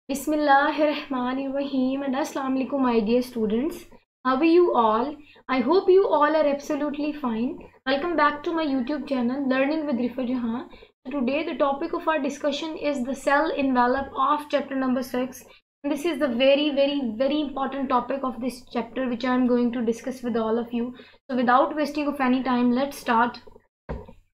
Bismillahirrahmanirrahim and Assalamu alaikum my dear students. How are you all? I hope you all are absolutely fine. Welcome back to my YouTube channel Learning with Rifa Jahan. Today the topic of our discussion is the cell envelope of chapter number 6. And this is the very important topic of this chapter which I am going to discuss with all of you. So without wasting of any time, let's start.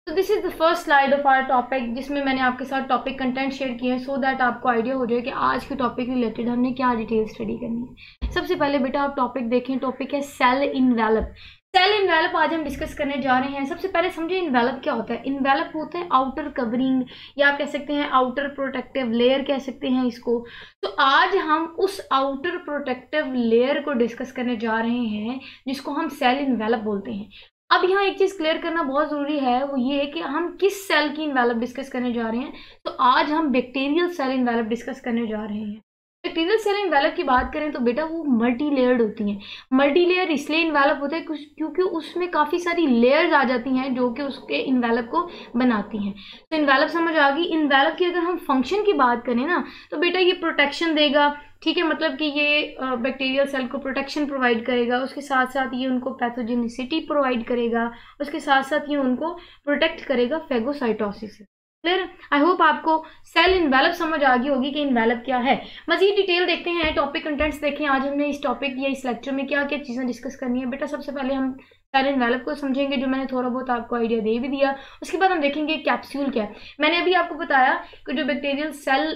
तो this is the first slide of our topic जिसमें मैंने आपके साथ topic content share किए हैं so that आपको idea हो जाए कि आज के टॉपिक रिलेटेड हमने क्या डिटेल स्टडी करनी है। सबसे पहले बेटा आप टॉपिक देखें, टॉपिक है सेल इन्वेलप। सेल इन्वेलप आज हम डिस्कस करने जा रहे हैं। सबसे पहले समझे इन्वेलप क्या होता है। इन्वेलप होता है आउटर कवरिंग या आप कह सकते हैं आउटर प्रोटेक्टिव लेयर कह सकते हैं इसको। तो आज हम उस आउटर प्रोटेक्टिव लेयर को डिस्कस करने जा रहे हैं जिसको हम सेल इन्वेलप बोलते हैं। अब यहाँ एक चीज़ क्लियर करना बहुत ज़रूरी है, वो ये है कि हम किस सेल की इन्वेलप डिस्कस करने जा रहे हैं। तो आज हम बैक्टीरियल सेल इन्वेलप डिस्कस करने जा रहे हैं। बैक्टीरियल सेल इन्वेलप की बात करें तो बेटा वो मल्टी लेयर्ड होती हैं। मल्टी लेयर इसलिए इन्वेलप होता है क्योंकि उसमें काफ़ी सारी लेयर्स आ जाती हैं जो कि उसके इन्वेलप को बनाती हैं। तो इन्वेलप समझ आ गई। इन्वेलप की अगर हम फंक्शन की बात करें ना तो बेटा ये प्रोटेक्शन देगा, ठीक है, मतलब कि ये बैक्टीरियल सेल को प्रोटेक्शन प्रोवाइड करेगा, उसके साथ साथ ये उनको पैथोजेनिसिटी प्रोवाइड करेगा, उसके साथ साथ ये उनको प्रोटेक्ट करेगा फेगोसाइटोसिस से। क्लियर? आई होप आपको सेल इन्वेलप समझ आ गई होगी कि इन्वेलप क्या है। मजीद डिटेल देखते हैं, टॉपिक कंटेंट्स देखें। आज हमने इस टॉपिक या इस लेक्चर में क्या क्या चीज़ें डिस्कस करनी है। बेटा सबसे पहले हम सेल इन्वेलप को समझेंगे जो मैंने थोड़ा बहुत आपको आइडिया दे भी दिया। उसके बाद हम देखेंगे कैप्सूल क्या है। मैंने अभी आपको बताया कि जो बैक्टीरियल सेल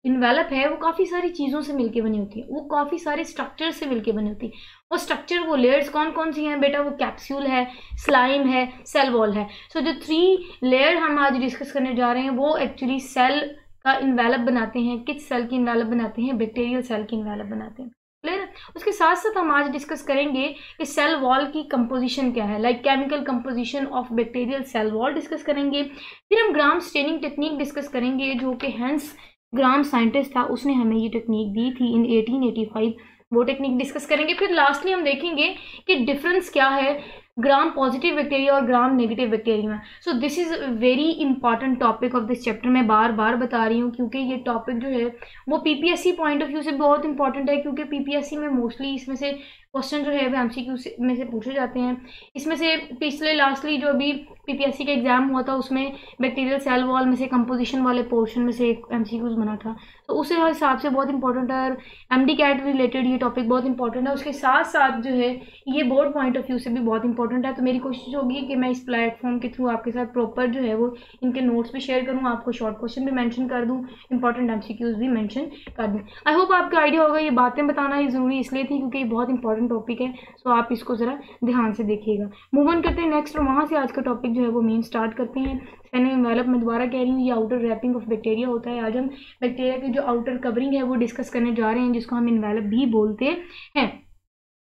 इन्वेलप है वो काफ़ी सारी चीज़ों से मिलके बनी होती है, वो काफ़ी सारे स्ट्रक्चर से मिलके बनी होती है। वो स्ट्रक्चर, वो लेयर्स कौन कौन सी हैं बेटा? वो कैप्सूल है, स्लाइम है, सेल वॉल है। सो जो 3 लेयर हम आज डिस्कस करने जा रहे हैं वो एक्चुअली सेल का इन्वेलप बनाते हैं। किस सेल की इन्वेलप बनाते हैं? बैक्टीरियल सेल की इन्वेलप बनाते हैं। क्लियर? उसके साथ साथ हम आज डिस्कस करेंगे कि सेल वॉल की कंपोजिशन क्या है, like chemical composition of bacterial cell wall discuss करेंगे। फिर हम ग्राम स्टेनिंग टेक्निक डिस्कस करेंगे जो कि हेंस ग्राम साइंटिस्ट था, उसने हमें ये टेक्निक दी थी इन 1885। वो टेक्निक डिस्कस करेंगे। फिर लास्टली हम देखेंगे कि डिफरेंस क्या है ग्राम पॉजिटिव बैक्टीरिया और ग्राम नेगेटिव बैक्टीरिया में। So this is very important topic of this chapter. मैं बार बार बता रही हूँ क्योंकि ये टॉपिक जो है वो पीपीएससी पॉइंट ऑफ व्यू से बहुत इंपॉर्टेंट है, क्योंकि पीपीएससी में मोस्टली इसमें से क्वेश्चन जो है वो एमसीक्यू में से पूछे जाते हैं। इसमें से पिछले लास्टली जो अभी पीपीएससी का एग्जाम हुआ था उसमें बैक्टीरियल सेल वॉल में से कंपोजिशन वाले पोर्शन में से एक एमसीक्यूज बना था, तो उस हिसाब से बहुत इंपॉर्टेंट है। और एमडी कैट रिलेटेड ये टॉपिक बहुत इंपॉर्टेंट है। उसके साथ साथ जो है ये बोर्ड पॉइंट ऑफ व्यू से भी बहुत इंपॉर्टेंट है। तो मेरी कोशिश होगी कि मैं इस प्लेटफॉर्म के थ्रू आपके साथ प्रॉपर जो है वो इनके नोट्स भी शेयर करूँ, आपको शॉर्ट क्वेश्चन भी मेंशन कर दूँ, इंपॉर्टेंट एमसीक्यूज भी मेंशन कर दूँ। आई होप आपको आइडिया होगा। ये बातें बताना ही ज़रूरी इसलिए थी क्योंकि ये बहुत इंपॉर्टेंट टॉपिक है, सो आप इसको ज़रा ध्यान से देखिएगा। मूव ऑन करते हैं नेक्स्ट, और वहाँ से आज का टॉपिक जो है वो मेन स्टार्ट करते हैं। सेल इन्वेलप मैं दोबारा कह रही हूँ, ये आउटर रैपिंग ऑफ बैक्टीरिया होता है। आज हम बैक्टीरिया की जो आउटर कवरिंग है वो डिस्कस करने जा रहे हैं जिसको हम इन्वेलप भी बोलते हैं।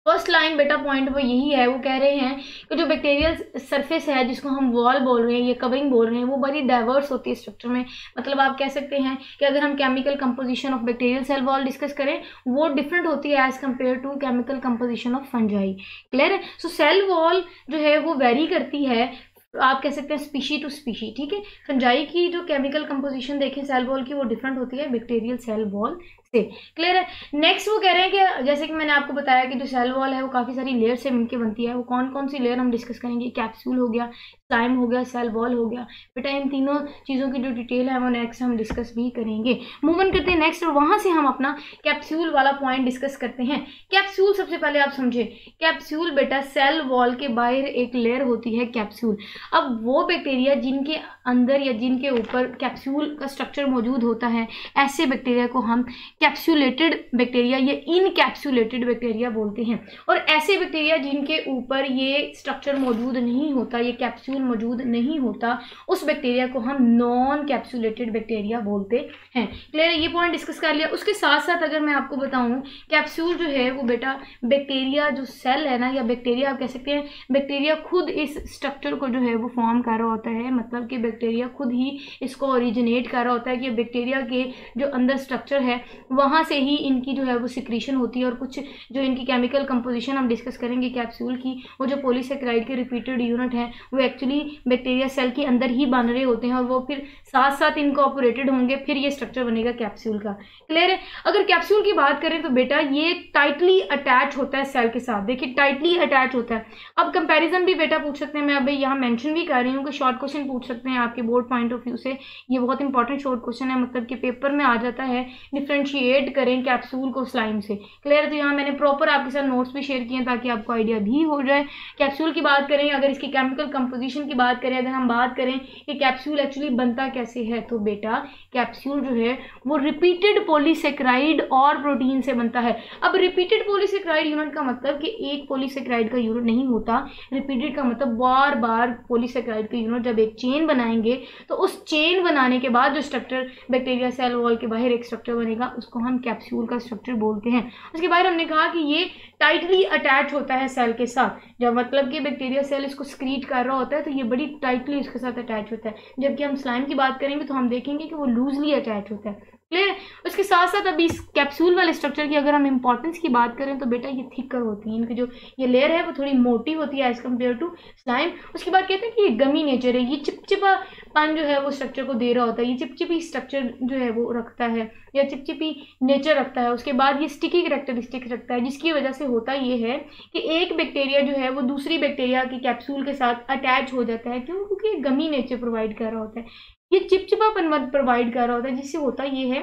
फर्स्ट लाइन बेटा पॉइंट वो यही है, वो कह रहे हैं कि जो बैक्टीरियल सरफेस है जिसको हम वॉल बोल रहे हैं, ये कवरिंग बोल रहे हैं, वो बड़ी डाइवर्स होती है स्ट्रक्चर में। मतलब आप कह सकते हैं कि अगर हम chemical composition of bacterial cell wall discuss करें वो डिफरेंट होती है as compare to chemical composition of fungi. Clear है? सो सेल वॉल जो है वो वेरी करती है, आप कह सकते हैं स्पीशी टू स्पीशी। ठीक है, फंजाई की जो केमिकल कंपोजिशन देखें सेल वॉल की वो डिफरेंट होती है बैक्टीरियल सेल वॉल से। क्लियर है? नेक्स्ट वो कह रहे हैं कि जैसे कि मैंने आपको बताया कि जो सेल वॉल है वो काफ़ी सारी लेयर से मिलकर बनती है। वो कौन कौन सी लेयर हम डिस्कस करेंगे? कैप्सूल हो गया, स्लाइम हो गया, सेल वॉल हो गया। बेटा इन तीनों चीज़ों की जो डिटेल है वो नेक्स्ट हम डिस्कस भी करेंगे। मूव ऑन करते हैं नेक्स्ट, और वहाँ से हम अपना कैप्सूल वाला पॉइंट डिस्कस करते हैं। कैप्सूल सबसे पहले आप समझे, कैप्सूल बेटा सेल वॉल के बाहर एक लेयर होती है कैप्सूल। अब वो बैक्टीरिया जिनके अंदर या जिनके ऊपर कैप्सूल का स्ट्रक्चर मौजूद होता है, ऐसे बैक्टीरिया को हम कैप्सूलेटेड बैक्टीरिया या इनकैप्सूलेटेड बैक्टीरिया बोलते हैं। और ऐसे बैक्टीरिया जिनके ऊपर ये स्ट्रक्चर मौजूद नहीं होता, ये कैप्सूल मौजूद नहीं होता, उस बैक्टीरिया को हम नॉन कैप्सूलेटेड बैक्टीरिया बोलते हैं। क्लियर? ये पॉइंट डिस्कस कर लिया। उसके साथ साथ अगर मैं आपको बताऊं, कैप्सूल जो है वो बेटा बैक्टीरिया जो सेल है ना, या बैक्टीरिया आप कह सकते हैं, बैक्टीरिया खुद इस स्ट्रक्चर को जो है वो फॉर्म कर रहा होता है। मतलब कि बैक्टीरिया खुद ही इसको ओरिजिनेट कर रहा होता है कि बैक्टीरिया के जो अंदर स्ट्रक्चर है वहाँ से ही इनकी जो है वो सिक्रीशन होती है, और कुछ जो इनकी केमिकल कंपोजिशन हम डिस्कस करेंगे कैप्सूल की, वो जो पॉलीसेकेराइड के रिपीटेड यूनिट हैं वो एक्चुअली बैक्टीरिया सेल के अंदर ही बन रहे होते हैं, और वो फिर साथ साथ इनकॉर्पोरेटेड होंगे, फिर ये स्ट्रक्चर बनेगा कैप्सूल का। क्लियर है? अगर कैप्सूल की बात करें तो बेटा ये टाइटली अटैच होता है सेल के साथ। देखिए टाइटली अटैच होता है। अब कंपैरिजन भी बेटा पूछ सकते हैं, मैं अभी यहाँ मेंशन भी कर रही हूँ कि शॉर्ट क्वेश्चन पूछ सकते हैं आपके बोर्ड पॉइंट ऑफ व्यू से। ये बहुत इंपॉर्टेंट शॉर्ट क्वेश्चन है, मतलब कि पेपर में आ जाता है, डिफ्रेंशिएट करें कैप्सूल को स्लाइम से। क्लियर है? तो यहाँ मैंने प्रॉपर आपके साथ नोट्स भी शेयर किए हैं ताकि आपको आइडिया भी हो जाए। कैप्सूल की बात करें, अगर इसकी केमिकल कंपोजिशन की बात करें, अगर हम बात करें कि कैप्सूल एक्चुअली बनता कैसे है, तो बेटा कैप्सूल जो है वो रिपीटेड पॉलीसेकेराइड और प्रोटीन से बनता है। अब रिपीटेड पॉलीसेकेराइड यूनिट का मतलब कि एक पॉलीसेकेराइड का यूनिट नहीं होता। रिपीटेड का मतलब बार बार पॉलीसेकेराइड का यूनिट जब एक चेन बनाएंगे तो उस चेन बनाने के बाद जो स्ट्रक्चर बैक्टीरिया सेल वॉल के बाहर एक स्ट्रक्चर बनेगा उसको हम कैप्सूल का स्ट्रक्चर बोलते हैं। उसके बाद हमने कहा कि ये टाइटली अटैच होता है सेल के साथ। जब मतलब कि बैक्टीरिया सेल इसको स्क्रीट कर रहा होता है तो ये बड़ी टाइटली इसके साथ अटैच होता है। जबकि हम स्लाइम की बात करेंगे तो हम देखेंगे कि वो लूजली अटैच होता है। क्लियर? उसके साथ साथ अभी इस कैप्सूल वाले स्ट्रक्चर की अगर हम इंपॉर्टेंस की बात करें तो बेटा ये थिकर होती है, इनकी जो ये लेयर है वो थोड़ी मोटी होती है एज कम्पेयर टू स्लाइम। उसके बाद कहते हैं कि ये गमी नेचर है, ये चिपचिपा पान जो है वो स्ट्रक्चर को दे रहा होता है, ये चिपचिपी स्ट्रक्चर जो है वो रखता है या चिपचिपी नेचर रखता है। उसके बाद ये स्टिकी कैरेक्टरिस्टिक रखता है, जिसकी वजह से होता ये है कि एक बैक्टीरिया जो है वो दूसरी बैक्टीरिया की कैप्सूल के साथ अटैच हो जाता है। क्यों? क्योंकि ये गमी नेचर प्रोवाइड कर रहा होता है, ये चिपचिपापन प्रोवाइड कर रहा होता है, जिससे होता ये है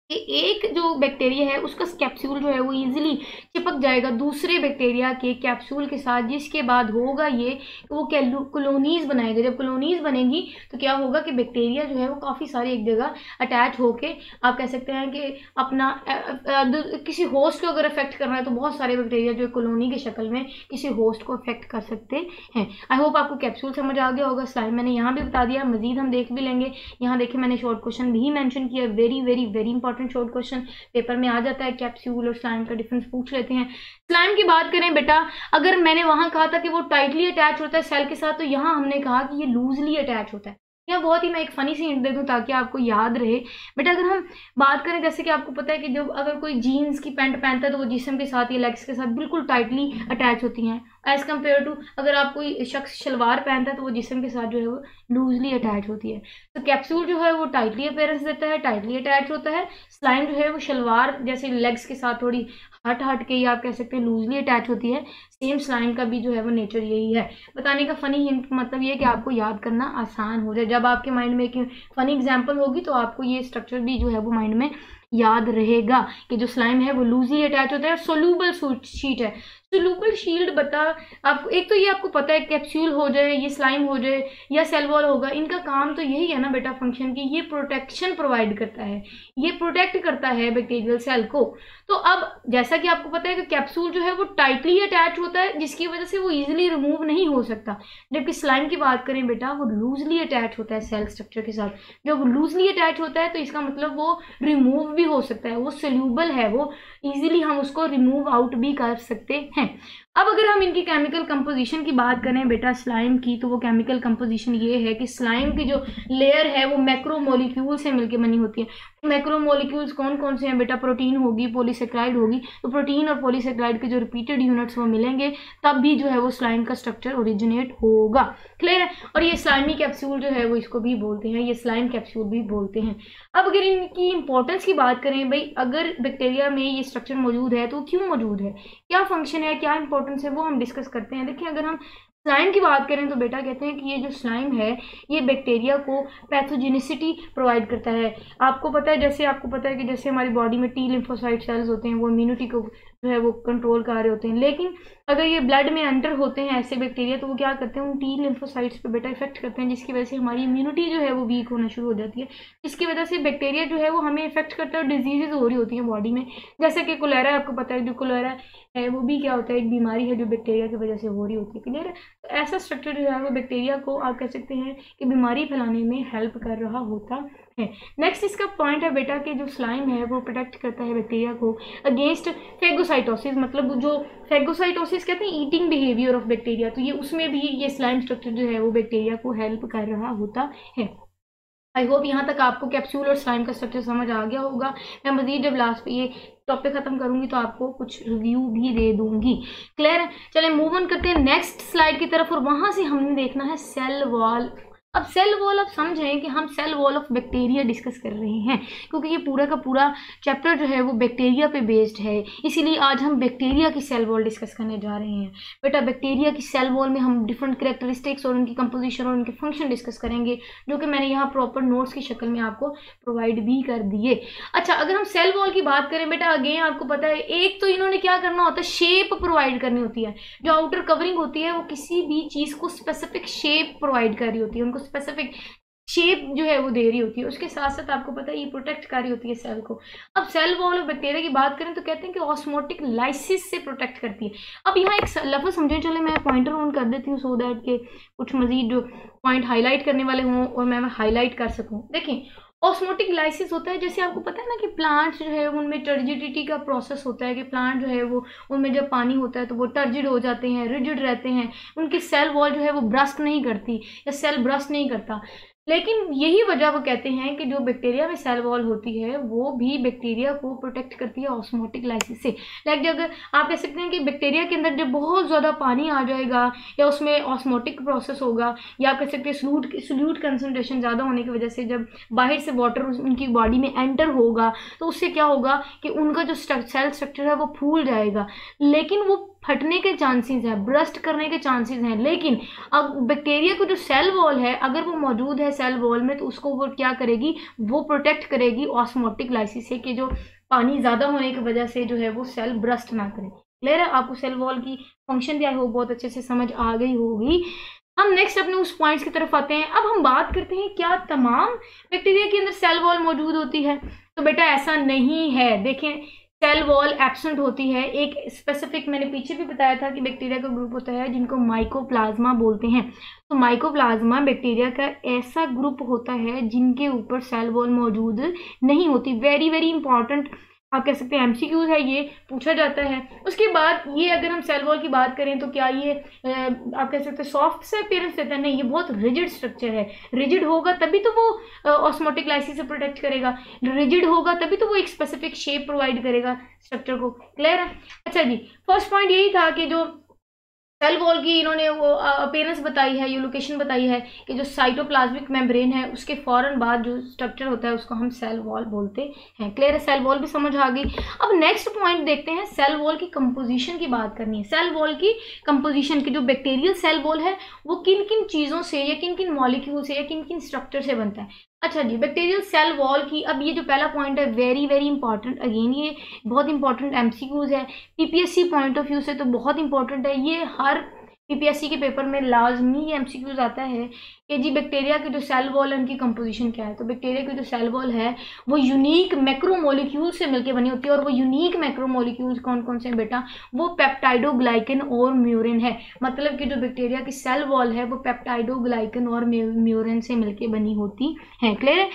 कि एक जो बैक्टीरिया है उसका कैप्सूल जो है वो इजीली चिपक जाएगा दूसरे बैक्टीरिया के कैप्सूल के साथ, जिसके बाद होगा ये कि वो कॉलोनीज बनाएगा। जब कॉलोनीज बनेगी तो क्या होगा कि बैक्टीरिया जो है वो काफ़ी सारी एक जगह अटैच होके, आप कह सकते हैं कि अपना किसी होस्ट को अगर अफेक्ट करना है तो बहुत सारे बैक्टीरिया जो कॉलोनी की शक्ल में किसी होस्ट को अफेक्ट कर सकते हैं। आई होप आपको कैप्सूल समझ आ गया होगा। स्लाइम मैंने यहाँ भी बता दिया, मजीद हम देख भी लेंगे। यहाँ देखिए मैंने शॉर्ट क्वेश्चन भी मैंशन किया, very very very important short question paper में आ जाता है। कैप्सूल और स्लाइम का डिफरेंस पूछ लेते हैं। स्लाइम की बात करें बेटा, अगर मैंने वहां कहा था कि वो टाइटली अटैच होता है सेल के साथ, तो यहाँ हमने कहा कि ये लूजली अटैच होता है। यहाँ बहुत ही मैं एक फनी सी हिंट दे दूँ ताकि आपको याद रहे बेटा। अगर हम बात करें, जैसे कि आपको पता है कि जब अगर कोई जीन्स की पैंट पहनता है तो वो जिस्म के साथ या लेग्स के साथ बिल्कुल टाइटली अटैच होती हैं, एज कम्पेयर टू अगर आप कोई शख्स शलवार पहनता है तो वो जिस्म के साथ जो है वो लूजली अटैच होती है। तो कैप्सूल जो है वो टाइटली अपीयरेंस देता है, टाइटली अटैच होता है। स्लाइम जो है वो शलवार जैसे लेग्स के साथ थोड़ी हट के, या आप कह सकते हैं लूजली अटैच होती है। सेम स्लाइम का भी जो है वो नेचर यही है। बताने का फनी हिंट मतलब ये है कि आपको याद करना आसान हो जाए। जब आपके माइंड में एक फनी एग्जाम्पल होगी तो आपको ये स्ट्रक्चर भी जो है वो माइंड में याद रहेगा कि जो स्लाइम है वो लूजली अटैच होता है और सोल्यूबल शीट है। सोल्यूबल शील्ड बता आपको, एक तो ये आपको पता है कैप्सूल हो जाए, ये स्लाइम हो जाए या सेल वॉल होगा, इनका काम तो यही है ना बेटा फंक्शन की, ये प्रोटेक्शन प्रोवाइड करता है, ये प्रोटेक्ट करता है बैक्टीरियल सेल को। तो अब जैसा कि आपको पता है कि कैप्सूल जो है वो टाइटली अटैच होता है, जिसकी वजह से वो इजीली रिमूव नहीं हो सकता। जबकि स्लाइम की बात करें बेटा, वो लूजली अटैच होता है सेल स्ट्रक्चर के साथ। जब लूजली अटैच होता है तो इसका मतलब वो रिमूव भी हो सकता है, वो सोल्यूबल है, वो इजीली हम उसको रिमूव आउट भी कर सकते हैं। अब अगर हम इनकी केमिकल कंपोजिशन की बात करें बेटा स्लाइम की, तो वो केमिकल कंपोजिशन ये है कि स्लाइम की जो लेयर है वो मैक्रोमोलिक्यूल से मिलकर बनी होती है। मैक्रोमोलिक्यूल्स कौन कौन से हैं बेटा? प्रोटीन होगी, पॉलीसेकेराइड होगी। तो प्रोटीन और पॉलीसेकेराइड के जो रिपीटेड यूनिट्स वो मिलेंगे तब भी जो है वो स्लाइम का स्ट्रक्चर ओरिजिनेट होगा। क्लियर है? और ये स्लाइमी कैप्सूल जो है वो इसको भी बोलते हैं, ये स्लाइम कैप्सूल भी बोलते हैं। अब अगर इनकी इंपॉर्टेंस की बात करें भाई, अगर बैक्टीरिया में ये स्ट्रक्चर मौजूद है तो क्यों मौजूद है, क्या फंक्शन है, क्या इंपॉर्टेंस है, वो हम डिस्कस करते हैं। देखिए अगर हम स्लाइम की बात करें तो बेटा कहते हैं कि ये जो स्लाइम है ये बैक्टीरिया को पैथोजेनिसिटी प्रोवाइड करता है। आपको पता है, जैसे आपको पता है कि जैसे हमारी बॉडी में टी लिम्फोसाइट सेल्स होते हैं वो इम्यूनिटी को जो है वो कंट्रोल कर रहे होते हैं, लेकिन अगर ये ब्लड में एंटर होते हैं ऐसे बैक्टीरिया तो वो क्या करते हैं, उन टी लिम्फोसाइट्स पे बेटा इफेक्ट करते हैं, जिसकी वजह से हमारी इम्यूनिटी जो है वो वीक होना शुरू हो जाती है। इसकी वजह से बैक्टीरिया जो है वो हमें इफेक्ट करता है और डिजीजेज हो रही होती हैं बॉडी में। जैसे कि कोलेरा, आपको पता है जो कोलेरा है वो भी क्या होता है, एक बीमारी है जो बैक्टीरिया की वजह से हो रही होती है। क्लियर है? तो ऐसा स्ट्रक्चर जो है वो बैक्टीरिया को आप कह सकते हैं कि बीमारी फैलाने में हेल्प कर रहा होता है। नेक्स्ट इसका पॉइंट है बेटा कि जो स्लाइम है वो प्रोटेक्ट करता है बैक्टीरिया को अगेंस्ट फेगोसाइटोसिस। मतलब जो फेगोसाइटोसिस कहते हैं ईटिंग बिहेवियर ऑफ बैक्टीरिया, तो ये उसमें भी ये स्लाइम स्ट्रक्चर जो है वो बैक्टीरिया को हेल्प कर रहा होता है। आई होप यहाँ तक आपको कैप्सूल और स्लाइम का स्ट्रक्चर समझ आ गया होगा। मैं मजीद जब लास्ट पे ये टॉपिक खत्म करूंगी तो आपको कुछ रिव्यू भी दे दूंगी। क्लियर है? चलें मूव ऑन करते हैं नेक्स्ट स्लाइड की तरफ, और वहां से हमने देखना है सेल वॉल। अब सेल वॉल, आप समझें कि हम cell wall of bacteria discuss कर रहे हैं, क्योंकि ये पूरा का पूरा चैप्टर जो है वो बैक्टीरिया पे बेस्ड है, इसीलिए आज हम बैक्टीरिया की सेल वॉल डिस्कस करने जा रहे हैं। बेटा बैक्टीरिया की सेल वॉल में हम डिफरेंट कैरेक्टरिस्टिक्स और उनकी कंपोजिशन और उनके फंक्शन डिस्कस करेंगे, जो कि मैंने यहाँ प्रॉपर नोट्स की शक्ल में आपको प्रोवाइड भी कर दिए। अच्छा, अगर हम सेल वॉल की बात करें बेटा, अगेन आपको पता है एक तो इन्होंने क्या करना होता है, शेप प्रोवाइड करनी होती है। जो आउटर कवरिंग होती है वो किसी भी चीज़ को स्पेसिफिक शेप प्रोवाइड कर रही होती है, उनको स्पेसिफिक शेप जो है वो दे रही होती है। उसके साथ साथ आपको पता है ये प्रोटेक्ट कर रही होती है सेल को। अब सेल वॉल ऑफ बैक्टीरिया की बात करें तो कहते हैं कि ऑस्मोटिक लाइसिस से प्रोटेक्ट करती है। अब यहाँ एक लफ्ज़ समझे, चले मैं पॉइंटर ऑन कर देती हूँ सो दैट के कुछ मजीद जो पॉइंट हाईलाइट करने वाले हों और मैं हाईलाइट कर सकूँ। देखिए, ऑस्मोटिक लाइसिस होता है, जैसे आपको पता है ना कि प्लांट्स जो है उनमें टर्जिडिटी का प्रोसेस होता है, कि प्लांट जो है वो उनमें जब पानी होता है तो वो टर्जिड हो जाते हैं, रिजिड रहते हैं, उनकी सेल वॉल जो है वो ब्रस्ट नहीं करती या सेल ब्रस्ट नहीं करता। लेकिन यही वजह वो कहते हैं कि जो बैक्टीरिया में सेल वॉल होती है वो भी बैक्टीरिया को प्रोटेक्ट करती है ऑस्मोटिक लाइसिस से। लाइक जब आप कह सकते हैं कि बैक्टीरिया के अंदर जब बहुत ज़्यादा पानी आ जाएगा या उसमें ऑस्मोटिक प्रोसेस होगा, या आप कह सकते हैं सोल्यूट कंसनट्रेशन ज़्यादा होने की वजह से जब बाहर से वाटर उनकी बॉडी में एंटर होगा तो उससे क्या होगा कि उनका जो सेल स्ट्रक्चर है वो फूल जाएगा, लेकिन वो फटने के चांसेस हैं, ब्रस्ट करने के चांसेस हैं। लेकिन अब बैक्टीरिया को जो सेल वॉल है अगर वो मौजूद है सेल वॉल में तो उसको वो क्या करेगी, वो प्रोटेक्ट करेगी ऑस्मोटिक लाइसिस से, कि जो पानी ज़्यादा होने की वजह से जो है वो सेल ब्रस्ट ना करे। क्लियर है? आपको सेल वॉल की फंक्शन भी आई होप बहुत अच्छे से समझ आ गई होगी। हम नेक्स्ट अपने उस पॉइंट्स की तरफ आते हैं। अब हम बात करते हैं क्या तमाम बैक्टीरिया के अंदर सेल वॉल मौजूद होती है? तो बेटा ऐसा नहीं है। देखें, सेल वॉल एब्सेंट होती है। एक स्पेसिफिक, मैंने पीछे भी बताया था कि बैक्टीरिया का ग्रुप होता है जिनको माइकोप्लाज्मा बोलते हैं। तो माइकोप्लाज्मा बैक्टीरिया का ऐसा ग्रुप होता है जिनके ऊपर सेल वॉल मौजूद नहीं होती। वेरी वेरी इंपॉर्टेंट आप कह सकते हैं एमसीक्यूज है, ये पूछा जाता है। उसके बाद ये अगर हम सेल वॉल की बात करें तो क्या ये आप कह सकते हैं सॉफ्ट से अपीयरेंस देता है? नहीं, ये बहुत रिजिड स्ट्रक्चर है। रिजिड होगा तभी तो वो ऑस्मोटिक लाइसिस से प्रोटेक्ट करेगा, रिजिड होगा तभी तो वो एक स्पेसिफिक शेप प्रोवाइड करेगा स्ट्रक्चर को। क्लियर है? अच्छा जी, फर्स्ट पॉइंट यही था कि जो सेल वॉल की इन्होंने वो अपीयरेंस बताई है, ये लोकेशन बताई है कि जो साइटोप्लाज्मिक मेम्ब्रेन है उसके फौरन बाद जो स्ट्रक्चर होता है उसको हम सेल वॉल बोलते हैं। क्लियर है? सेल वॉल भी समझ आ गई। अब नेक्स्ट पॉइंट देखते हैं, सेल वॉल की कंपोजिशन की बात करनी है। सेल वॉल की कंपोजिशन की जो बैक्टीरियल सेल वॉल है वो किन किन चीज़ों से या किन किन मॉलिक्यूल से या किन किन स्ट्रक्चर से बनता है। अच्छा जी, बैक्टीरियल सेल वॉल की, अब ये जो पहला पॉइंट है वेरी वेरी इंपॉर्टेंट, अगेन ये बहुत इंपॉर्टेंट एमसीक्यूज है, पीपीएससी पॉइंट ऑफ व्यू से तो बहुत इंपॉर्टेंट है। ये हर पीपीएससी के पेपर में लाजमी एमसीक्यूज आता है कि जी बैक्टीरिया की जो सेल वॉल है उनकी कंपोजिशन क्या है। तो बैक्टीरिया की जो सेल वॉल है वो यूनिक मैक्रोमोलिक्यूल से मिलकर बनी होती है, और वो यूनिक मैक्रोमोलिक्यूल्स कौन कौन से हैं बेटा? वो पेप्टाइडोग्लाइकन और म्यूरिन है। मतलब कि जो बैक्टीरिया की सेल वॉल है वो पेप्टाइडोग्लाइकन और म्यूरिन से मिलकर बनी होती है। क्लियर है?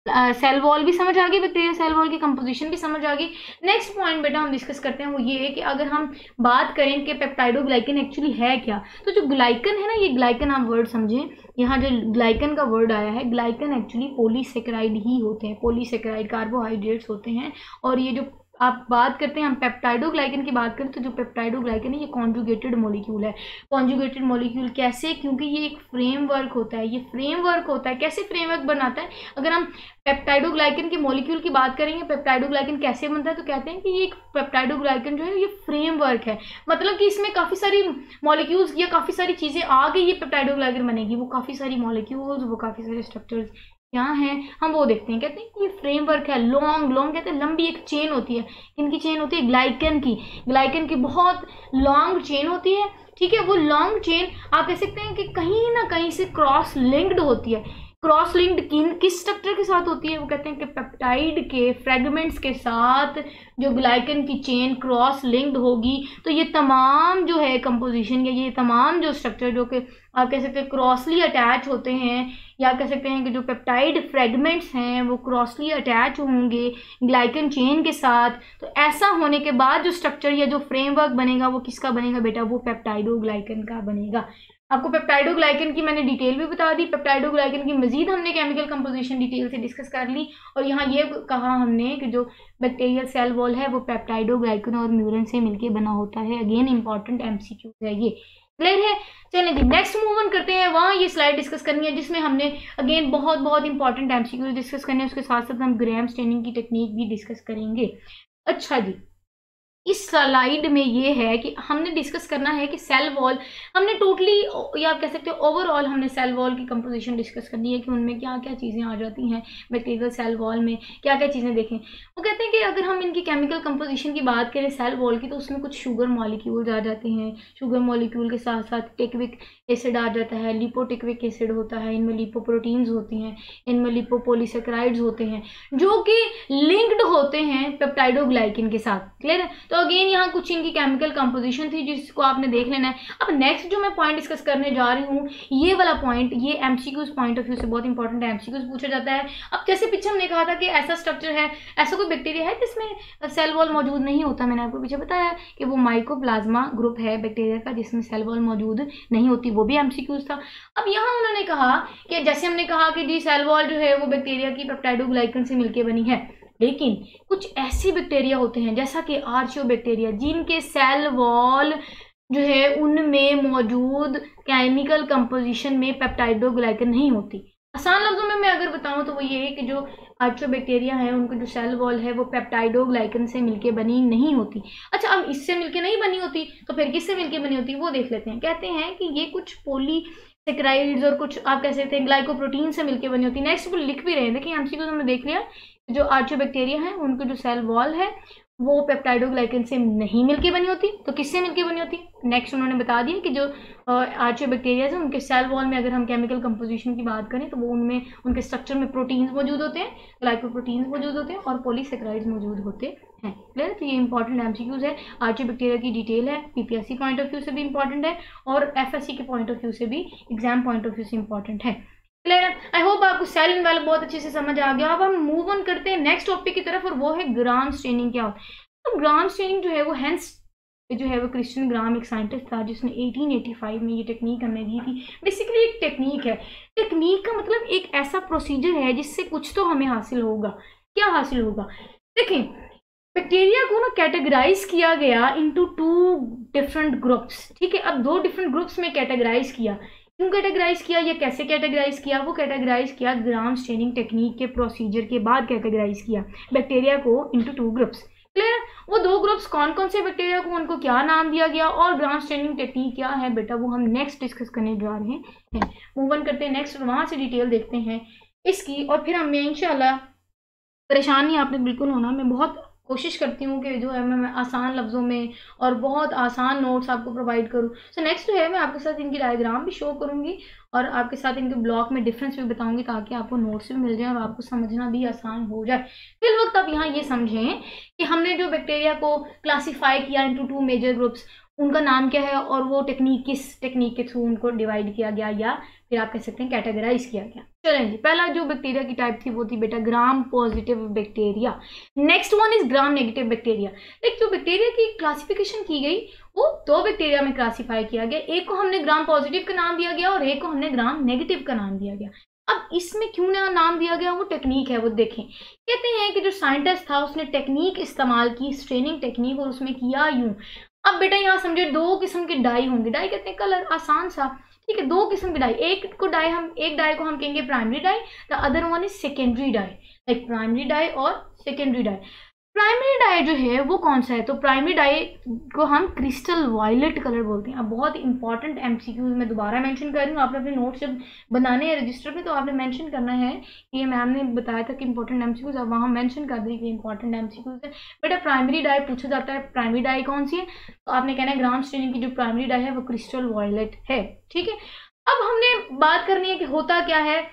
सेल वॉल भी समझ आ गई, बैक्टीरिया सेल वॉल की कंपोजिशन भी समझ आ गई। नेक्स्ट पॉइंट बेटा हम डिस्कस करते हैं वो ये है कि अगर हम बात करें कि पेप्टाइडोग्लाइकन एक्चुअली है क्या, तो जो ग्लाइकन है ना, ये ग्लाइकन आप वर्ड समझें, यहाँ जो ग्लाइकन का वर्ड आया है, ग्लाइकन एक्चुअली पॉलीसेकेराइड ही होते हैं। पॉलीसेकेराइड कार्बोहाइड्रेट्स होते हैं। और ये जो आप बात करते हैं, हम पेप्टाइडोग्लाइकन की बात करें तो जो पेप्टाइडोग्लाइकन है ये कॉन्जुगेटेड मॉलिक्यूल है। कॉन्जुगेटेड मॉलिक्यूल कैसे? क्योंकि ये एक फ्रेमवर्क होता है। ये फ्रेमवर्क होता है, कैसे फ्रेमवर्क बनाता है? अगर हम पेप्टाइडोग्लाइकन के मॉलिक्यूल की बात करेंगे, पेप्टाइडोग्लाइकन कैसे बनता है, तो कहते हैं कि ये एक पेप्टाइडोग्लाइकन जो है ये फ्रेमवर्क है। मतलब कि इसमें काफ़ी सारी मॉलिक्यूल्स या काफ़ी सारी चीज़ें आ गई, ये पेप्टाइडोग्लाइकन बनेगी। वो काफ़ी सारी मॉलिक्यूल्स, वो काफ़ी सारे स्ट्रक्चर्स क्या हैं हम वो देखते हैं। कहते हैं कि ये फ्रेमवर्क है। लॉन्ग कहते हैं लंबी एक चेन होती है। इनकी चेन होती है ग्लाइकन की बहुत लॉन्ग चेन होती है। ठीक है? वो लॉन्ग चेन आप कह सकते हैं कि कहीं ना कहीं से क्रॉस लिंक्ड होती है। क्रॉस लिंक्ड किस स्ट्रक्चर के साथ होती है? वो कहते हैं कि पेप्टाइड के फ्रेगमेंट्स के साथ जो ग्लाइकन की चेन क्रॉस लिंक्ड होगी। तो ये तमाम जो है कंपोजिशन या ये तमाम जो स्ट्रक्चर जो कि आप कह सकते हैं क्रॉसली अटैच होते हैं, या कह सकते हैं कि जो पेप्टाइड फ्रेगमेंट्स हैं वो क्रॉसली अटैच होंगे ग्लाइकन चेन के साथ। तो ऐसा होने के बाद जो स्ट्रक्चर या जो फ्रेमवर्क बनेगा वो किसका बनेगा बेटा? वो पेप्टाइडोग्लाइकन का बनेगा। आपको पेप्टाइडोग्लाइकन की मैंने डिटेल भी बता दी, पेप्टाइडोग्लाइकन की मजीद हमने केमिकल कंपोजिशन डिटेल से डिस्कस कर ली, और यहाँ ये कहा हमने कि जो बैक्टीरियल सेल वॉल है वो पेप्टाइडोग्लाइकन और म्यूरन से मिलके बना होता है। अगेन इंपॉर्टेंट एमसीक्यू है ये, क्लियर है। चलें जी नेक्स्ट मूव ऑन करते हैं, वहाँ ये स्लाइड डिस्कस करनी है जिसमें हमने अगेन बहुत इंपॉर्टेंट एमसीक्यू डिस्कस करने हैं, उसके साथ साथ हम ग्राहम स्टेनिंग की टेक्निक भी डिस्कस करेंगे। अच्छा जी, इस स्लाइड में ये है कि हमने डिस्कस करना है कि सेल वॉल हमने टोटली, या आप कह सकते हो ओवरऑल हमने सेल वॉल की कंपोजिशन डिस्कस करनी है कि उनमें क्या क्या चीज़ें आ जाती हैं, बैक्टीरियल सेल वॉल में क्या क्या चीज़ें देखें। वो कहते हैं कि अगर हम इनकी केमिकल कंपोजिशन की बात करें सेल वॉल की, तो उसमें कुछ शुगर मॉलिक्यूल्स आ जाते हैं, शुगर मॉलिक्यूल के साथ साथ टिकविक एसिड आ जाता है, लिपोटिकविक एसिड होता है, इनमें लिपोप्रोटीन्स होती हैं, इनमें लिपोपोलिसेक्राइड्स होते हैं जो कि लिंक्ड होते हैं पेप्टाइडोग्लाइकन के साथ, क्लियर है। तो अगेन यहाँ कुछ इनकी केमिकल कंपोजिशन थी जिसको आपने देख लेना है। अब नेक्स्ट जो मैं पॉइंट डिस्कस करने जा रही हूँ, ये वाला पॉइंट, ये एमसीक्यूज पॉइंट ऑफ व्यू से बहुत इंपॉर्टेंट एमसीक्यूज पूछा जाता है। अब जैसे पीछे हमने कहा था कि ऐसा स्ट्रक्चर है, ऐसा कोई बैक्टीरिया है जिसमें सेल वॉल मौजूद नहीं होता, मैंने आपको पीछे बताया कि वो माइकोप्लाज्मा ग्रुप है बैक्टीरिया का जिसमें सेल वॉल मौजूद नहीं होती, वो भी एमसीक्यूज था। अब यहाँ उन्होंने कहा कि जैसे हमने कहा कि जी सेल वॉल जो है वो बैक्टीरिया की पेप्टाइडोग्लाइकन से मिलकर बनी है, लेकिन कुछ ऐसे बैक्टीरिया होते हैं जैसा कि आर्चियोबैक्टीरिया जिनके सेल वॉल जो है उनमें मौजूद केमिकल कंपोजिशन में पेप्टाइडोग्लाइकन नहीं होती। आसान लफ्जों में मैं अगर बताऊं तो वो ये है कि जो आर्चियोबैक्टीरिया है उनको जो सेल वॉल है वो पेप्टाइडोग्लाइकन से मिलके बनी नहीं होती। अच्छा, अब इससे मिलके नहीं बनी होती तो फिर किससे मिलके बनी होती वो देख लेते हैं। कहते हैं कि ये कुछ पॉलीसेकेराइड्स और कुछ आप कह सकते हैं ग्लाइकोप्रोटीन से मिलके बनी होती है। नेक्स्ट वो लिख भी रहे हैं, देखिए एमसीक्यू हमने देख लिया, जो आर्चियोबैक्टीरिया है उनके जो सेल वॉल है वो पेप्टाइडोग्लाइकन से नहीं मिलके बनी होती, तो किससे मिलके बनी होती। नेक्स्ट उन्होंने बता दिया कि जो आर्चियोबैक्टीरिया है उनके सेल वॉल में अगर हम केमिकल कंपोजिशन की बात करें तो वो उनमें उनके स्ट्रक्चर में प्रोटीन्स मौजूद होते हैं, ग्लाइकोप्रोटीन्स मौजूद होते हैं और पॉलीसेकेराइड्स मौजूद होते हैं, क्लियर। तो ये इंपॉर्टेंट एमसीक्यूज है, आर्चियोबैक्टीरिया की डिटेल है, पीपीएससी पॉइंट ऑफ व्यू से भी इंपॉर्टेंट है और एफएससी के पॉइंट ऑफ व्यू से भी, एग्जाम पॉइंट ऑफ व्यू से इंपॉर्टेंट है, क्लियर है। आई होप आपको सेल इन्वेल्व बहुत अच्छे से समझ आ गया। अब हम मूव ऑन करते हैं नेक्स्ट टॉपिक की तरफ और वो है ग्राम स्टेनिंग। क्या होता है? तो ग्राम स्टेनिंग जो है वो हेंस जो है वो क्रिश्चियन ग्राम एक साइंटिस्ट था जिसने 1885 में ये टेक्निक हमें दी थी। बेसिकली एक टेक्निक है, टेक्निक का मतलब एक ऐसा प्रोसीजर है जिससे कुछ तो हमें हासिल होगा। क्या हासिल होगा? देखें, बैक्टीरिया को ना कैटेगराइज किया गया इनटू 2 डिफरेंट ग्रुप्स, ठीक है। अब 2 डिफरेंट ग्रुप्स में कैटेगराइज किया। क्यों कैटेगराइज किया या कैसे कैटेगराइज किया? वो कैटेगराइज किया ग्राम स्टेनिंग टेक्निक के प्रोसीजर के बाद कैटेगराइज किया बैक्टीरिया को इनटू 2 ग्रुप्स, क्लियर। वो 2 ग्रुप्स कौन कौन से बैक्टीरिया को, उनको क्या नाम दिया गया और ग्राम स्टेनिंग टेक्निक क्या है बेटा, वो हम नेक्स्ट डिस्कस करने जा रहे हैं। मूव ऑन करते हैं नेक्स्ट, वहां से डिटेल देखते हैं इसकी और फिर हमें इंशाल्लाह, परेशान नहीं आपने बिल्कुल होना, मैं बहुत कोशिश करती हूँ कि जो है मैं आसान लफ्ज़ों में और बहुत आसान नोट्स आपको प्रोवाइड करूँ। सो नेक्स्ट जो है मैं आपके साथ इनकी डायग्राम भी शो करूँगी और आपके साथ इनके ब्लॉक में डिफरेंस भी बताऊँगी ताकि आपको नोट्स भी मिल जाए और आपको समझना भी आसान हो जाए। फिर वक्त आप यहाँ ये समझें कि हमने जो बैक्टीरिया को क्लासीफाई किया इनटू 2 मेजर ग्रुप्स, उनका नाम क्या है और वो टेक्निक किस टेक्निक के थ्रू उनको डिवाइड किया गया या फिर आप कह सकते हैं कैटेगराइज किया गया। चलें जी, पहला जो बैक्टीरिया की टाइप थी वो थी बेटा ग्राम positive bacteria. Next one is gram negative bacteria. एक जो बैक्टीरिया की क्लासिफिकेशन की गई वो 2 बैक्टीरिया में क्लासीफाई किया गया, एक को हमने ग्राम पॉजिटिव का नाम दिया गया और एक को हमने ग्राम नेगेटिव का नाम दिया गया। अब इसमें क्यों ना नाम दिया गया, वो टेक्निक है, वो देखें। कहते हैं कि जो साइंटिस्ट था उसने टेक्निक इस्तेमाल की, स्ट्रेनिंग टेक्निक, और उसमें किया यूं। अब बेटा यहाँ समझे 2 किस्म के डाई होंगे, डाई कहते हैं कलर, आसान सा, ठीक है। 2 किस्म के डाई, एक डाई को हम कहेंगे primary dye, the other one is secondary dye, like primary dye और सेकेंडरी डाई। प्राइमरी डाई जो है वो कौन सा है? तो प्राइमरी डाई को हम क्रिस्टल वायलेट कलर बोलते हैं। अब बहुत इंपॉर्टेंट एमसीक्यूज मैं दोबारा मेंशन कर रही हूँ, आपने अपने नोट्स जब बनाने हैं रजिस्टर में तो आपने मेंशन करना है कि ये मैम ने बताया था कि इंपॉर्टेंट एमसीक्यूज, अब वहाँ मेंशन कर दी कि इंपॉर्टेंट एमसीक्यूज है। बेटा प्राइमरी डाई पूछा जाता है, प्राइमरी डाई कौन सी है? तो आपने कहना है ग्राम स्टेनिंग की जो प्राइमरी डाई है वो क्रिस्टल वायलेट है, ठीक है। अब हमने बात करनी है कि होता क्या है,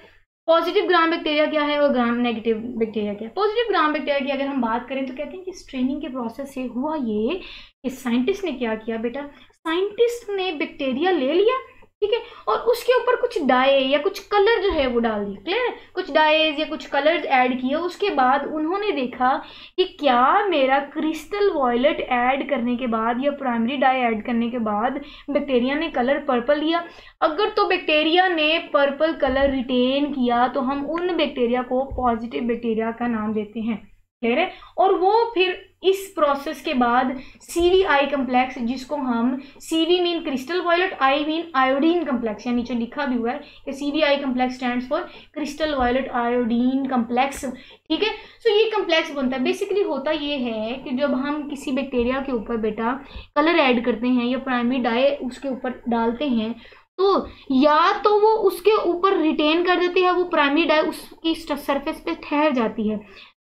पॉजिटिव ग्राम बैक्टीरिया क्या है और ग्राम नेगेटिव बैक्टीरिया क्या है। पॉजिटिव ग्राम बैक्टीरिया की अगर हम बात करें तो कहते हैं कि स्ट्रेनिंग के प्रोसेस से हुआ ये कि साइंटिस्ट ने क्या किया बेटा, साइंटिस्ट ने बैक्टीरिया ले लिया, ठीक है, और उसके ऊपर कुछ डाई या कुछ कलर जो है वो डाल दिए, क्लियर है, कुछ डाइज या कुछ कलर्स ऐड किए। उसके बाद उन्होंने देखा कि क्या मेरा क्रिस्टल वॉयलेट ऐड करने के बाद या प्राइमरी डाई ऐड करने के बाद बैक्टीरिया ने कलर पर्पल लिया। अगर तो बैक्टीरिया ने पर्पल कलर रिटेन किया तो हम उन बैक्टीरिया को पॉजिटिव बैक्टीरिया का नाम देते हैं, क्लियर है। और वो फिर इस प्रोसेस के बाद CVI कम्प्लेक्स, जिसको हम CV mean crystal violet, I mean iodine complex, या नीचे लिखा भी हुआ है कि CVI complex stands for crystal violet iodine complex, ठीक है। सो ये कम्प्लेक्स बनता है। बेसिकली होता ये है कि जब हम किसी बैक्टीरिया के ऊपर बेटा कलर ऐड करते हैं या प्राइमरी डाई उसके ऊपर डालते हैं, तो या तो वो उसके ऊपर रिटेन कर देती है, वो प्राइमरी डाई उसकी सरफेस पे ठहर जाती है।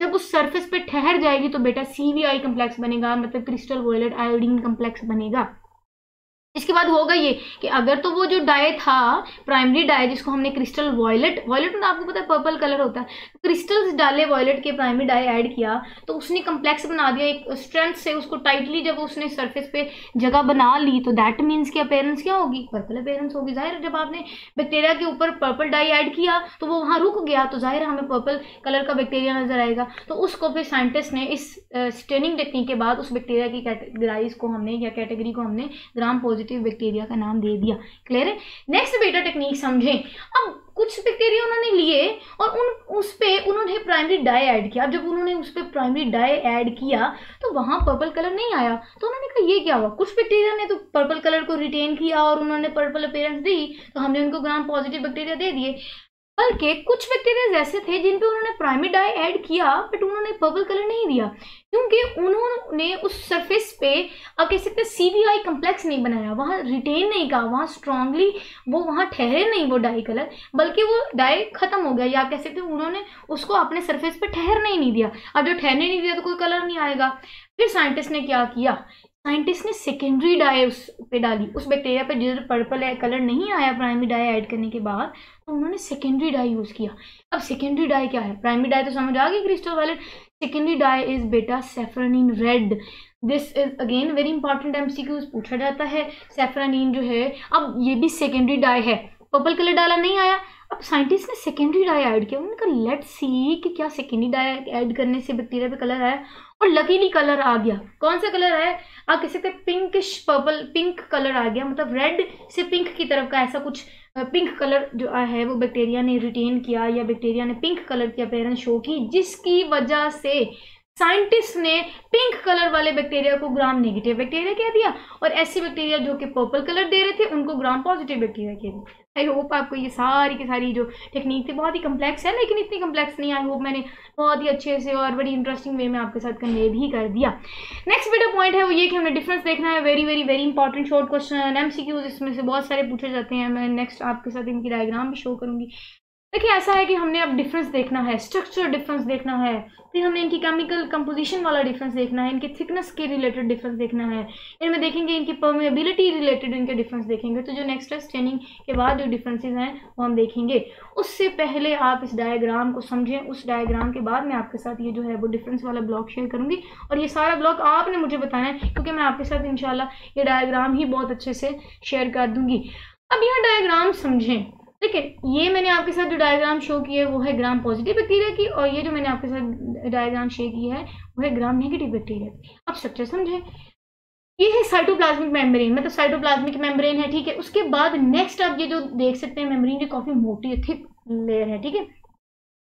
जब उस सरफेस पे ठहर जाएगी तो बेटा CVI कम्प्लेक्स बनेगा, मतलब क्रिस्टल वॉयलेट आयोडीन कम्प्लेक्स बनेगा। इसके बाद होगा ये कि अगर तो वो जो डाई था प्राइमरी डाई जिसको हमने क्रिस्टल वॉयलेट में आपको पता है पर्पल कलर होता है, तो क्रिस्टल्स डाले वॉयलेट के प्राइमरी डाई ऐड किया तो उसने कम्प्लेक्स बना दिया एक स्ट्रेंथ से, उसको टाइटली जब उसने सरफेस पे जगह बना ली तो दैट मीन्स की अपेयरेंस क्या होगी, पर्पल अपेयरेंस होगी। जाहिर जब आपने बैक्टीरिया के ऊपर पर्पल डाई ऐड किया तो वो वहाँ रुक गया तो जाहिर हमें पर्पल कलर का बैक्टीरिया नजर आएगा। तो उसको फिर साइंटिस्ट ने इस स्टेनिंग टेक्निक के बाद उस बैक्टीरिया की कैटेगराइज को हमने या कैटेगरी को हमने ग्राम पॉजिटिव बैक्टीरिया का नाम दे दिया, क्लियर है। नेक्स्ट बेटा टेक्निक समझें। अब कुछ बैक्टीरिया उन्होंने लिए और उस पे उन्होंने प्राइमरी डाई ऐड किया। अब जब उन्होंने उस पे प्राइमरी डाई ऐड किया तो वहां पर्पल कलर नहीं आया, तो उन्होंने कहा ये क्या हुआ। कुछ बैक्टीरिया ने तो पर्पल कलर को रिटेन किया और उन्होंने पर्पल अपीयरेंस दी तो हमने उनको ग्राम पॉजिटिव बैक्टीरिया दे दिए। बल्कि कुछ बैक्टीरिया ऐसे थे जिन पे उन्होंने प्राइमरी डाई ऐड किया बट उन्होंने पर्पल कलर नहीं दिया, क्योंकि उन्होंने उस सरफेस पे आप कह सकते हैं CVI कम्प्लेक्स नहीं बनाया, वहाँ रिटेन नहीं कहा, वहाँ स्ट्रांगली वो वहाँ ठहरे नहीं वो डाई कलर, बल्कि वो डाई खत्म हो गया, या आप कह सकते हैं उन्होंने उसको अपने सरफेस पे ठहरने ही नहीं दिया। अब जो ठहरने नहीं दिया तो कोई कलर नहीं आएगा। फिर साइंटिस्ट ने क्या किया, साइंटिस्ट ने सेकेंडरी डाई उस पे डाली, उस बैक्टीरिया पे जिधर पर्पल कलर नहीं आया प्राइमरी डाई ऐड करने के बाद, तो उन्होंने सेकेंडरी डाई यूज किया। अब सेकेंडरी डाई क्या है, प्राइमरी डाई तो समझ आ गई crystal violet, secondary dye is बेटा safranin red. This is again very important, MCQs पूछा जाता है। सैफरानीन जो है, अब ये भी सेकेंडरी डाई है, पर्पल कलर डाला नहीं आया, अब साइंटिस्ट ने सेकेंडरी डाई ऐड किया। उन्होंने कहा लेट्स सी कि क्या सेकेंडरी डाई ऐड करने से बैक्टीरिया पे कलर आया, और लकीली कलर आ गया। कौन सा कलर आया, आप कह सकते हैं पिंकिश पर्पल, पिंक कलर आ गया, मतलब रेड से पिंक की तरफ का ऐसा कुछ पिंक कलर जो है वो बैक्टीरिया ने रिटेन किया, या बैक्टीरिया ने पिंक कलर की अपीयरेंस शो की, जिसकी वजह से साइंटिस्ट ने पिंक कलर वाले बैक्टीरिया को ग्राम नेगेटिव बैक्टीरिया कह दिया, और ऐसे बैक्टीरिया जो कि पर्पल कलर दे रहे थे उनको ग्राम पॉजिटिव बैक्टीरिया कह दिया। आई होप आपको ये सारी की सारी जो टेक्निक थी, बहुत ही कम्प्लेक्स है लेकिन इतनी कम्प्लेक्स नहीं, आई होप मैंने बहुत ही अच्छे से और बड़ी इंटरेस्टिंग वे में आपके साथ कन्वे भी कर दिया। नेक्स्ट बेटा पॉइंट है वो ये कि हमें डिफरेंस देखना है। Very very very important short question MCQs इसमें से बहुत सारे पूछे जाते हैं। मैं नेक्स्ट आपके साथ इनकी डायग्राम भी शो करूंगी। देखिए ऐसा है कि हमने अब डिफरेंस देखना है, स्ट्रक्चर डिफरेंस देखना है, फिर हमने इनकी केमिकल कंपोजिशन वाला डिफरेंस देखना है, इनके थिकनेस के रिलेटेड डिफरेंस देखना है, इनमें देखेंगे इनकी परमेबिलिटी रिलेटेड इनके डिफरेंस देखेंगे। तो जो नेक्स्ट है स्टेनिंग के बाद जो डिफरेंसेस हैं वो हम देखेंगे। उससे पहले आप इस डायग्राम को समझें, उस डायग्राम के बाद मैं आपके साथ ये जो है वो डिफरेंस वाला ब्लॉग शेयर करूंगी, और ये सारा ब्लॉग आपने मुझे बताना है क्योंकि मैं आपके साथ इंशाल्लाह ये डायग्राम ही बहुत अच्छे से शेयर कर दूंगी। अब यह डायग्राम समझें। ठीक है, ये मैंने आपके साथ जो डायग्राम शो की है वो है ग्राम पॉजिटिव बैक्टीरिया की, और ये जो मैंने आपके साथ डायग्राम शेयर की है वो है ग्राम नेगेटिव बैक्टीरिया की। अब स्ट्रक्चर समझें, ये है साइटोप्लाज्मिक मेम्ब्रेन, मतलब साइटोप्लाज्मिक मेम्ब्रेन है। ठीक है, उसके बाद नेक्स्ट आप ये जो देख सकते हैं मेम्ब्रेन की काफी मोटी थिक लेयर है। ठीक है,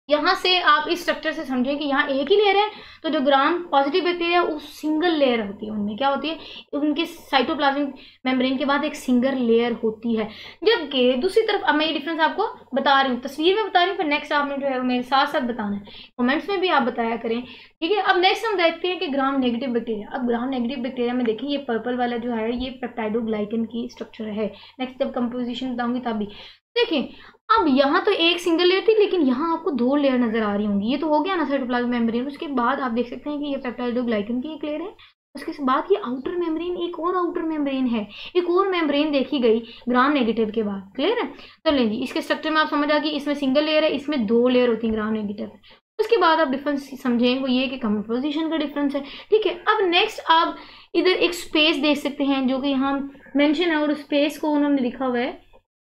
यहाँ से आप इस स्ट्रक्चर से समझें कि यहाँ एक ही लेयर है, तो जो ग्राम पॉजिटिव बैक्टीरिया उस सिंगल लेयर होती है, उनमें क्या होती है, उनके साइटोप्लाज्मिक मेम्ब्रेन के बाद एक सिंगल लेयर होती है। जबकि दूसरी तरफ अब मैं ये डिफरेंस आपको बता रही हूँ, तस्वीर में बता रही हूँ, फिर नेक्स्ट आपने जो है मेरे साथ साथ बताना है, कमेंट्स में भी आप बताया करें। ठीक है, अब नेक्स्ट हम देखते हैं कि ग्राम नेगेटिव बैक्टीरिया। अब ग्राम नेगेटिव बैक्टीरिया में देखें ये पर्पल वाला जो है ये पेप्टाइडोग्लाइकन की स्ट्रक्चर है। नेक्स्ट जब कंपोजिशन बताऊंगी तब भी देखिए। अब यहाँ तो एक सिंगल लेयर थी लेकिन यहाँ आपको दो लेयर नजर आ रही होंगी। ये तो हो गया ना साइटोप्लाज्मिक मेम्ब्रेन, उसके बाद आप देख सकते हैं कि ये पेप्टाइडोग्लाइकन की एक लेयर है, उसके बाद ये आउटर मेम्ब्रेन, एक और आउटर मेम्ब्रेन है, एक और मेम्ब्रेन देखी गई ग्राम नेगेटिव के बाद। क्लियर है, तो लें जी इसके स्ट्रक्चर में आप समझ आ गई, इसमें सिंगल लेयर है, इसमें दो लेयर होती है ग्राम नेगेटिव। उसके बाद आप डिफरेंस समझें, वो ये कि कंपोजिशन का डिफरेंस है। ठीक है, अब नेक्स्ट आप इधर एक स्पेस देख सकते हैं जो कि यहाँ मेंशन है, और स्पेस को उन्होंने लिखा हुआ है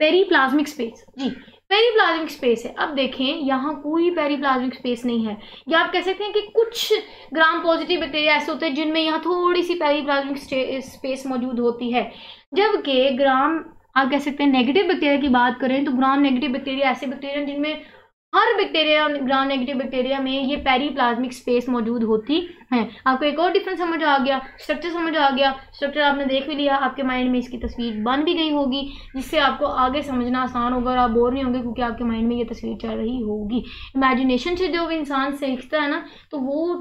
पेरीप्लाज्मिक स्पेस जी, पेरीप्लाज्मिक स्पेस है। अब देखें यहाँ कोई पेरीप्लाज्मिक स्पेस नहीं है, या आप कह सकते हैं कि कुछ ग्राम पॉजिटिव बैक्टीरिया ऐसे होते हैं जिनमें यहाँ थोड़ी सी पेरीप्लाज्मिक स्पेस मौजूद होती है, जबकि ग्राम आप कह सकते हैं नेगेटिव बैक्टीरिया की बात करें तो ग्राम नेगेटिव बैक्टीरिया ऐसे बैक्टीरिया जिनमें हर बैक्टीरिया ग्राम नेगेटिव बैक्टीरिया में ये पेरीप्लाज्मिक स्पेस मौजूद होती है। आपको एक और डिफरेंस समझ आ गया, स्ट्रक्चर समझ आ गया, स्ट्रक्चर आपने देख भी लिया, आपके माइंड में इसकी तस्वीर बन भी गई होगी, जिससे आपको आगे समझना आसान होगा और आप बोर नहीं होंगे क्योंकि आपके माइंड में ये तस्वीर चल रही होगी। इमेजिनेशन से जो इंसान सीखता है ना तो वो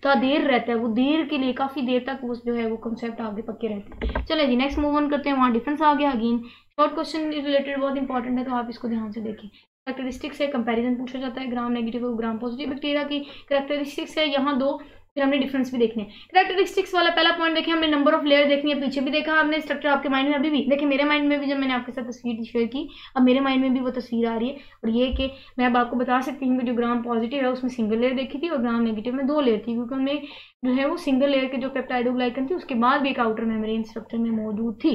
देर रहता है, वो देर के लिए काफ़ी देर तक वो जो है वो कंसेप्ट आगे पक्के रहते हैं। चले जी नेक्स्ट मूव ऑन करते हैं, वहाँ डिफरेंस आ गया। अगेन शॉर्ट क्वेश्चन रिलेटेड बहुत इंपॉर्टेंट है तो आप इसको ध्यान से देखें। कैरेक्टरिस्टिक्स है, कंपैरिजन पूछा जाता है ग्राम नेगेटिव और ग्राम पॉजिटिव बैक्टीरिया की कैरेक्टरिस्टिक्स है यहाँ दो, फिर हमने डिफरेंस भी देखने हैं। कैरेक्टरिस्टिक्स वाला पहला पॉइंट देखें, हमने नंबर ऑफ लेयर देखनी है, पीछे भी देखा हमने स्ट्रक्चर आपके माइंड में अभी भी देखिए, मेरे माइंड में भी जब मैंने आपके साथ तस्वीर शेयर की अब मेरे माइंड में भी वो तस्वीर आ रही है, और ये कि मैं अब आपको बता सकती हूँ कि जो ग्राम पॉजिटिव है उसमें सिंगल लेयर देखी थी और ग्राम नेगेटिव में 2 लेयर थी, क्योंकि उनमें जो है वो सिंगल लेयर के जो पेप्टाइडोग्लाइकन थी उसके बाद भी एक आउटर मेम्ब्रेन स्ट्रक्चर में मौजूद थी।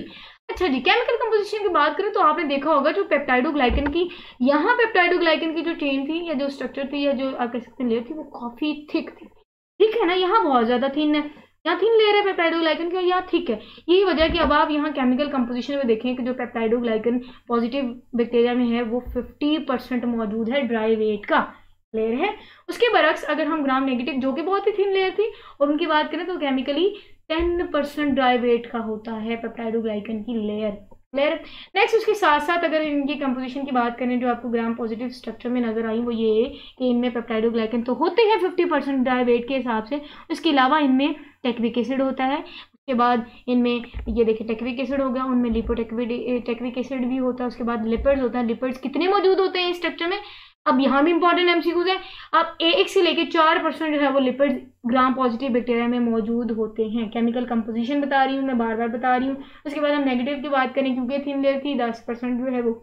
अच्छा जी, केमिकल कंपोजिशन की बात करें तो आपने देखा होगा जो पेप्टाइडोग्लाइकन की यहाँ पेप्टाइडोग्लाइकन की जो चेन थी या जो स्ट्रक्चर थी या जो आप कह सकते हैं लेयर थी वो काफ़ी थिक थी, ठीक है ना। यहाँ बहुत ज़्यादा थिन है, यहाँ थिन लेयर है पेप्टाइडोग्लाइकन की और यहाँ थिक है। यही वजह है कि अब आप यहाँ केमिकल कंपोजिशन में देखें कि जो पेप्टाइडोग्लाइकन पॉजिटिव बैक्टीरिया में है वो 50% मौजूद है, ड्राई वेट का लेयर है। उसके बरक्स अगर हम ग्राम नेगेटिव जो कि बहुत ही थिन लेयर थी और उनकी बात करें तो केमिकली 10% ड्राई वेट का होता है पेप्टाइडोग्लाइकन की लेयर। नेक्स्ट उसके साथ साथ अगर इनकी कंपोजिशन की बात करें जो आपको ग्राम पॉजिटिव स्ट्रक्चर में नजर आई वो ये कि इनमें पेप्टाइडोग्लाइकन तो होते हैं 50% ड्राई वेट के हिसाब से, उसके अलावा इनमें टेक्विक एसिड होता है, उसके बाद इनमें ये देखिए टेक्विक एसिड हो गया, उनमें लिपोटेक्विक एसिड भी होता है, उसके बाद लिपिड्स होता है। लिपिड्स कितने मौजूद होते हैं इस स्ट्रक्चर में, अब यहाँ भी इंपॉर्टेंट एमसीक्यूज है। अब 1 से लेके 4% जो है वो लिपिड्स ग्राम पॉजिटिव बैक्टीरिया में मौजूद होते हैं। केमिकल कंपोजिशन बता रही हूँ मैं, बार बार बता रही हूँ। उसके बाद हम नेगेटिव की बात करें क्योंकि थिन लेयर थी, 10% जो है वो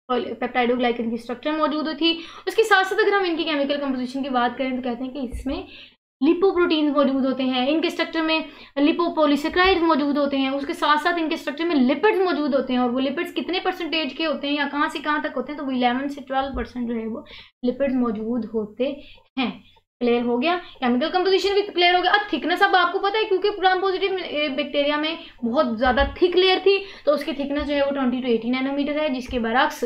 पेप्टाइडोग्लाइकन की स्ट्रक्चर मौजूद थी। उसके साथ साथ अगर हम इनकी केमिकल कंपोजिशन की बात करें तो कहते हैं कि इसमें लिपोप्रोटीन्स मौजूद होते हैं, इनके स्ट्रक्चर में लिपोपॉलीसेक्राइड्स मौजूद होते हैं, उसके साथ साथ इनके स्ट्रक्चर में लिपिड्स मौजूद होते हैं। और वो लिपिड्स कितने परसेंटेज के होते हैं या कहाँ से कहाँ तक होते हैं तो वो 11 से 12% जो है वो लिपिड्स मौजूद होते हैं। क्लियर हो गया, केमिकल कंपोजिशन भी क्लियर हो गया। अब थिकनेस अब आपको पता है क्योंकि ग्राम पॉजिटिव बैक्टीरिया में बहुत ज़्यादा थिक लेयर थी तो उसकी थिकनेस जो है वो 20 to 80 नैनोमीटर है, जिसके बरक्स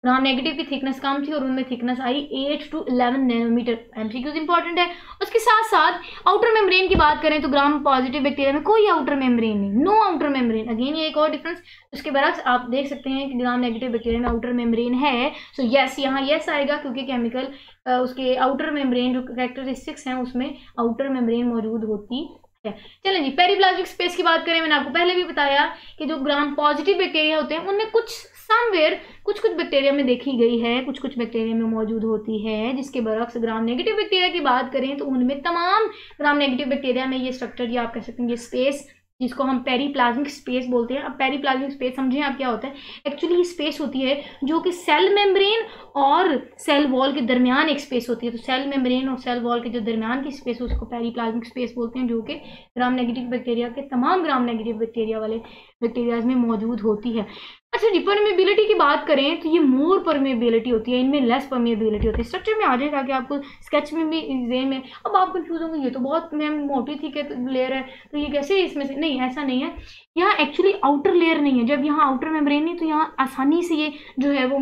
ग्राम नेगेटिव की थिकनेस कम थी और उनमें थिकनेस आई 8 to 11 नैनोमीटर। एमसीक्यूज इंपॉर्टेंट है। उसके साथ साथ आउटर मेम्ब्रेन की बात करें तो ग्राम पॉजिटिव बैक्टीरिया में कोई आउटर मेम्ब्रेन नहीं, नो आउटर मेम्ब्रेन। अगेन ये एक और डिफरेंस। उसके बरक्स आप देख सकते हैं कि ग्राम नेगेटिव बैक्टीरिया में आउटर मेम्ब्रेन है, सो यस यहाँ यस आएगा क्योंकि केमिकल उसके आउटर मेम्ब्रेन जो कैरेक्टरिस्टिक्स हैं उसमें आउटर मेम्ब्रेन मौजूद होती है। चलें जी, पेरीप्लाज्मिक स्पेस की बात करें, मैंने आपको पहले भी बताया कि जो ग्राम पॉजिटिव बैक्टीरिया होते हैं उनमें कुछ समवेयर कुछ बैक्टीरिया में देखी गई है, कुछ बैक्टीरिया में मौजूद होती है, जिसके बरक्स ग्राम नेगेटिव बैक्टीरिया की बात करें तो उनमें तमाम ग्राम नेगेटिव बैक्टीरिया में ये स्ट्रक्चर या आप कह सकते हैं ये स्पेस जिसको हम पेरीप्लाज्मिक स्पेस बोलते हैं। अब पेरीप्लाज्मिक स्पेस समझें आप क्या होता है। एक्चुअली ये स्पेस होती है जो कि सेल मेम्ब्रेन और सेल वॉल के दरमियान एक स्पेस होती है, तो सेल मेम्ब्रेन और सेल वॉल के जो दरमियान की स्पेस है उसको पेरीप्लाज्मिक स्पेस बोलते हैं, जो कि ग्राम नेगेटिव बैक्टीरिया के तमाम ग्राम नेगेटिव बैक्टीरिया वाले बैक्टीरियाज में मौजूद होती है। अच्छा जी, परमेबिलिटी की बात करें तो ये मोर परमेबिलिटी होती है, इनमें लेस परमेबिलिटी होती है। स्ट्रक्चर में आ जाएगा कि आपको स्केच में भी एग्जाम में अब आप कंफ्यूज होंगे ये तो बहुत मैम मोटी थी लेयर है तो ये कैसे इसमें से, नहीं ऐसा नहीं है। यहाँ एक्चुअली आउटर लेयर नहीं है, जब यहाँ आउटर मेम्ब्रेन नहीं तो यहाँ आसानी से ये जो है वो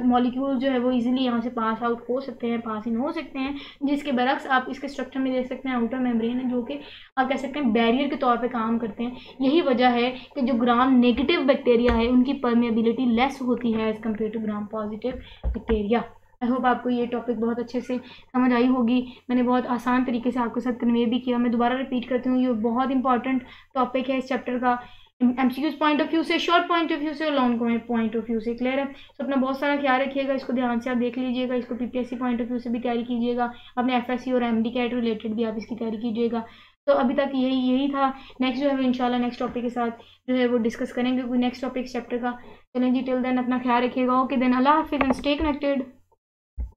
मॉलिक्यूल जो है वो इजीली यहाँ से पास आउट हो सकते हैं, पास इन हो सकते हैं, जिसके बरक्स आप इसके स्ट्रक्चर में देख सकते हैं आउटर मेम्ब्रेन है जो कि आप कह सकते हैं बैरियर के तौर पे काम करते हैं। यही वजह है कि जो ग्राम नेगेटिव बैक्टीरिया है उनकी परमेबिलिटी लेस होती है as compare to Gram positive bacteria. I hope आपको ये टॉपिक बहुत अच्छे से समझ आई होगी, मैंने बहुत आसान तरीके से आपके साथ कन्वे भी किया। मैं दोबारा रिपीट करती हूँ, ये बहुत इंपॉर्टेंट टॉपिक है इस चैप्टर का, एमसीक्यूज पॉइंट ऑफ व्यू से, शॉर्ट पॉइंट ऑफ व्यू से और लॉन्ग पॉइंट ऑफ व्यू से। क्लियर है? तो अपना बहुत सारा ख्याल रखिएगा, इसको ध्यान से आप देख लीजिएगा, इसको पीपीएससी पॉइंट ऑफ व्यू से भी तैयारी कीजिएगा, अपने एफएससी और एमडी कैट रिलेटेड भी आप इसकी तैयारी कीजिएगा। तो अभी तक यही था। नेक्स्ट जो है वो इंशाल्लाह नेक्स्ट टॉपिक के साथ जो है वो डिस्कस करेंगे कोई नेक्स्ट टॉपिक चैप्टर का। चलें जी, टिल देन अपना ख्याल रखिएगा। ओके देन, अल्लाह हाफिज़ एंड स्टे कनेक्टेड।